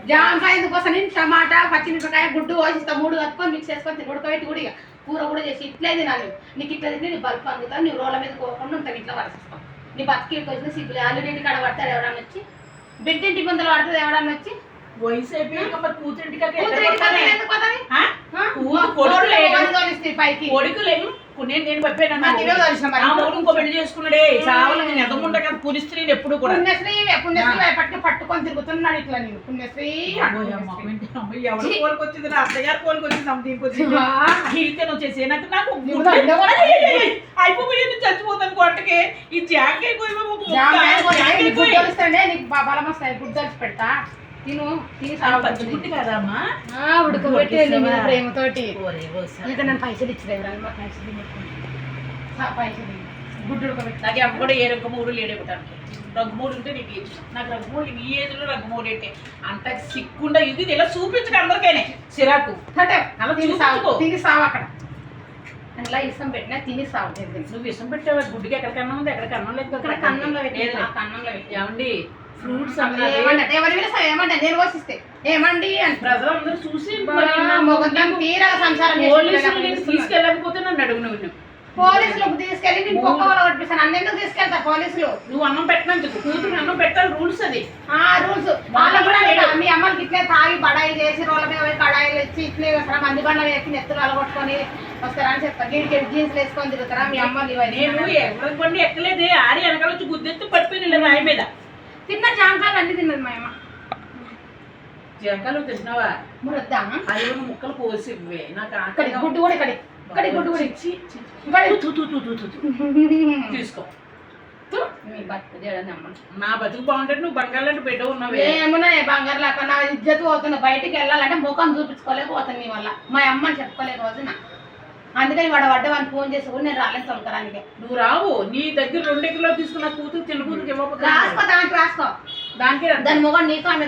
జామకాయ ఎందుకోసం నేను టమాటా పచ్చిమిరపకాయ గుడ్డు కోసిస్తా 3 కలుపుకొని మిక్స్ చేసుకొని ఉడకబెట్టి కూడా కూర కూడా చేసి ఇట్లే తినాలి. నీకు ఇట్లా తింటే నీ బల్బ్ అందుతావు, నీ రోడ్ల మీద పోకుండా ఉంటావు, ఇట్లా వరసిస్తావు. నీ బతికి వచ్చిన సిగ్గులే అల్లుడింటి కాడ పడతాడు ఎవడన్నా వచ్చి, బిడ్డింటి ముందర పడుతుంది ఎవడన్నా వచ్చి. నేను చెప్పాను ఇంకో పెళ్లి చేసుకున్నాడే చాలా నేను ఎదముండ కదా పురిస్త్రీ ఎప్పుడు కూడా పట్టుకొని తిరుగుతున్నాడు ఇట్లా నేను పుణ్యశ్రీ ఎవరు కోలుకొచ్చింది నా అత్తగారు కోలుకొచ్చింది అమ్మ దీనికి వచ్చింది వచ్చేసి నాకు అయిపోయి చచ్చిపోతాను కొట్టకి ఈ జాంకాయ నీకు బలం వస్తాయి గుడ్డు కలిసి పెడతా తిను పచ్చిగుడ్డి కదమ్మా ఉడకబెట్టి ప్రేమతోటి ఇంకా నన్ను పైసలు ఇచ్చిరేవు పైసలు గుడ్డు ఉడకబెట్టి నాకు అమ్మ కూడా ఏ రంగమూడు లేడేటానికి రంగమూడు ఉంటే నీకు నాకు రంగమూడు ఈ ఏజ్లో రంగమూడు ఏంటి అంత సిక్కుండా ఇది ఇలా చూపించక అందరికైనా చిరాకు తిని సావు అక్కడ అట్లా ఇష్టం పెట్టినా తిని సాగు. నువ్వు ఇష్టం పెట్టావు గుడ్డుకి ఎక్కడికన్నా ఉంది ఎక్కడికి అన్నం లేదు అక్కడ కన్నంలో పెట్టి ఏమండి ఫ్రూట్స్ ఏమంటే నేను పోషిస్తే ఏమండి అని ప్రజలందరూ చూసి తీరా సంసారం తీసుకెళ్ళకపోతే నన్ను అడుగు నువ్వు పోలీసులకు తీసుకెళ్ళి నేను పొక్క వాళ్ళు పట్టిస్తాను. అన్న ఎందుకు తీసుకెళ్తా పోలీసులు? నువ్వు అన్నం పెట్టినందుకు కూతురు అన్నం పెట్టాలి రూల్స్ అది రూల్స్. వాళ్ళు కూడా మీ అమ్మకి ఇట్లే తాగి బడాయిలు చేసి రోడ్ల మీద పోయి కడాయిలు ఇచ్చి ఇట్లే వస్తారా మంది బండ వేసి నెత్తులు అలగొట్టుకొని వస్తారా అని చెప్తారు. దీనికి జీన్స్ వేసుకొని తిరుగుతారా మీ అమ్మ? నేను ఎవరి బండి ఎక్కలేదు ఆడి వెనకాల వచ్చి గుద్దెత్తు పడిపోయింది రాయి మీద. తిన్న జాంకాయలు అన్ని తిన్నది మా అమ్మ. జాంకాయలు తిన్నావా? మురద్దామా అది ముక్కలు కోసి ఇవ్వే నాకు గుడ్డు కూడా ఇక్కడ గుడ్డు కూడా ఇచ్చి తీసుకో. నా బతుకు బాగుంటే నువ్వు బంగారు లాంటి బిడ్డ ఉన్నావు. ఏమన్నా బంగారు లాగా నా ఇజ్జత్ పోతున్నా. బయటికి వెళ్ళాలంటే ముఖం చూపించుకోలేకపోతాను నీ వల్ల. మా అమ్మని చెప్పుకోలేకపోతున్నా. అందుకని వాడు వాడిని ఫోన్ చేసి కూడా నేను రాలేదు తొలకరానికి. నువ్వు రావు. నీ దగ్గర 2 ఎకరాలు తీసుకున్న కూతురు చిన్న కూతురు ఇవ్వకపోతే రాసుకో దానికి దాని మొగడు నీకు ఆమె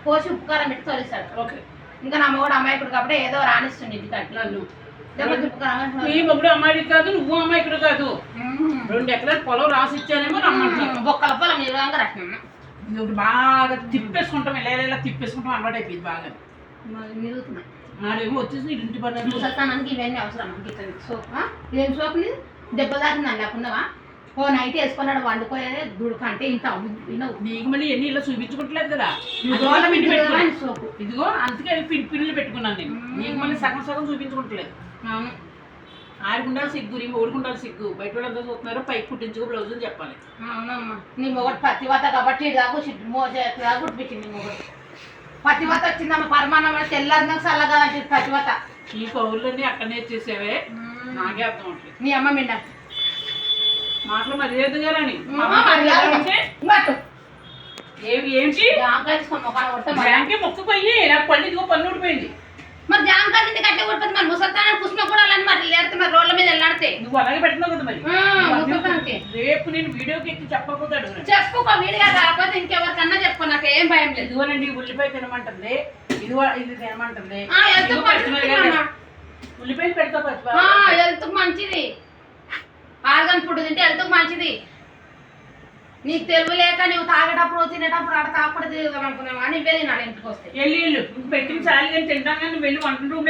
కోసి ఉపకారం పెట్టి తోలిస్తాడు. ఓకే. ఇంకా నా మొగడు అమ్మాయికుడు కాబట్టి ఏదో రాణిస్తుంది ఇంటికి. నన్ను నీ మొగుడు అమ్మాయి కాదు, నువ్వు అమ్మాయికుడు కాదు. 2 ఎకరాలు పొలం రాసి ఇచ్చానేమో రమ్మంటున్నాను. ఒక్కల పొలం మీరు రాసినా నువ్వు బాగా తిప్పేసుకుంటాం ఇలా తిప్పేసుకుంటాం అలవాటు అయిపోయింది బాగా. మిరుగుతున్నా నాడేమో వచ్చేసి ఇంటి పని సత్తానానికి ఇవన్నీ అవసరం. సోప్ ఏం సోప్ దెబ్బ తాకిందని లేకున్నావా? ఓ నైట్ వేసుకున్నాడు వండుకోయే దుడుక అంటే ఇంత నీకు మళ్ళీ ఎన్ని ఇలా చూపించుకోవట్లేదు కదా సోపు. ఇదిగో అందుకే పిల్లలు పెట్టుకున్నాను నేను. నీకు మళ్ళీ సగం సగం చూపించుకోవట్లేదు. ఆడుకుండాలి సిగ్గు, నీ ఓడుకుండాలి సిగ్గు. బయట వాళ్ళు అందరూ చూస్తున్నారో పైకి కుట్టించుకో బ్లౌజులు చెప్పాలి. అవునమ్మా నీ మొగడు పత్తివాత కాబట్టి గుట్టించింది. మొగడు పతివత వచ్చిందమ్మ పరమాణం తెల్లారినాక చల్లగా పతివత. ఈ పౌరులన్నీ అక్కడ నేర్చేసేవే నాకే అర్థం అవుతుంది. నీ అమ్మ మిండ మాటలు మర్యాదగా రాని ఏంటి బ్యాంకే మొక్కుపోయి నాకు పళ్ళు ఇదిగో పన్ను ఊడిపోయింది. మరి జామకాయ తింటే కట్టే ఊడిపోతుంది. మరి ముసల్తాన పుష్ప కూడా మరి లేకపోతే మరి రోడ్ల మీద వెళ్ళాడితే నువ్వు అలాగే పెడుతున్నావు కదా. మరి రేపు నేను వీడియోకి ఎక్కి చెప్పకపోతాడు. చెప్పుకో వీడియో కాకపోతే ఇంకెవరికన్నా చెప్పుకో, నాకు ఏం భయం లేదు. ఇదిగోనండి ఉల్లిపాయ తినమంటుంది, ఇది తినమంటుంది. ఉల్లిపాయలు పెడతా హెల్త్ మంచిది. ఆర్గన్ ఫుడ్ తింటే హెల్త్ మంచిది. నీకు తెలుగు లేక నువ్వు తాగేటప్పుడు తినేటప్పుడు అక్కడ తాగకుండా తిరుగుదాం అనుకున్నావు కానీ ఇవే తినాలి. ఇంటికి వస్తే వెళ్ళు పెట్టిన చాలు కానీ తింటాను కానీ వెళ్ళి వంట రూమ్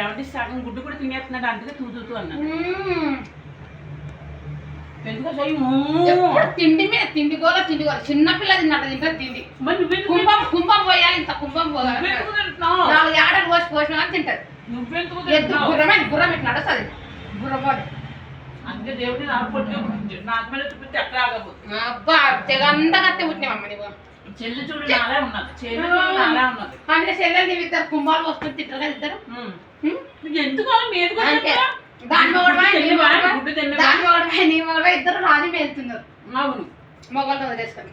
ఏమంటే సగం గుడ్డు కూడా తినేస్తున్నాడు అందుకే తూతూ అన్నాను. తిండి మీద తిండి గోల చిన్నపిల్ల తిన్నట్టు తింటారు తిండి. కుంభం పోయాలి. ఇంత కుంభం పోయాలి 4 ఏడాది పోసిన కానీ తింటారు. గుర్రం ఇట్లా నడుస్తుంది. గుర్రపోదు అందుకే దేవుడిని నాకు మీద చూపిస్తే ఎక్కడ ఆగబోతుంది. అబ్బా తెగంతా కత్తి పుట్టినామమ్మ నీకు. చెల్లి చూడు అలా ఉన్నది. చెల్లి అలా ఉన్నది. అంటే చెల్లెలు నీవు ఇద్దరు కుంభాలు వస్తుంది తింటారు కదా ఇద్దరు. ఎందుకు దాని మొగడపై నీ మొగడపై ఇద్దరు రాజు మేలుతున్నారు. అవును మొగలు వదిలేసుకొని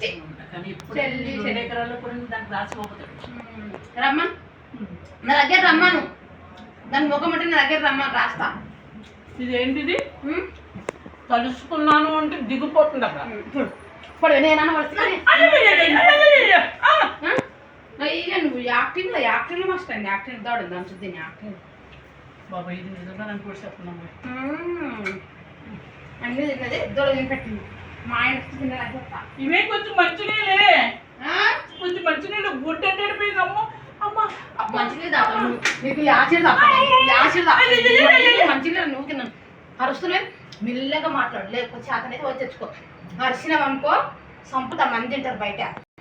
రమ్మను నా దగ్గర రమ్మను. దాని ముఖం అంటే నా దగ్గర రమ్మను రాస్తా. ఇదేంటిది కలుసుకున్నాను అంటే దిగిపోతుంది అక్కడ. ఇప్పుడు నేనన్నా వస్తున్నాను. నువ్వు యాక్టింగ్ మస్ట్ అండి. యాక్టింగ్ తోడు దాని యాక్టింగ్ బాబా ఇది నిజంగా నన్ను కూడా చెప్తున్నాము. అన్నీ తిన్నది దొడ పెట్టింది మా ఆయన తిన్నది చెప్తా. ఇవే కొంచెం మంచినీళ్ళే, కొంచెం మంచినీళ్ళు గుడ్డ అంటే పోయింది. అమ్మ అమ్మ మంచినీళ్ళు తాగు, నీకు యాసిడ్ మంచినీళ్ళు నువ్వు తిన్నాను అరుస్తున్నాయి. మెల్లగా మాట్లాడు, లేకపోతే చేతనైతే వచ్చి తెచ్చుకో. అరిసినాం అనుకో సంపుతా, మంది తింటారు బయట.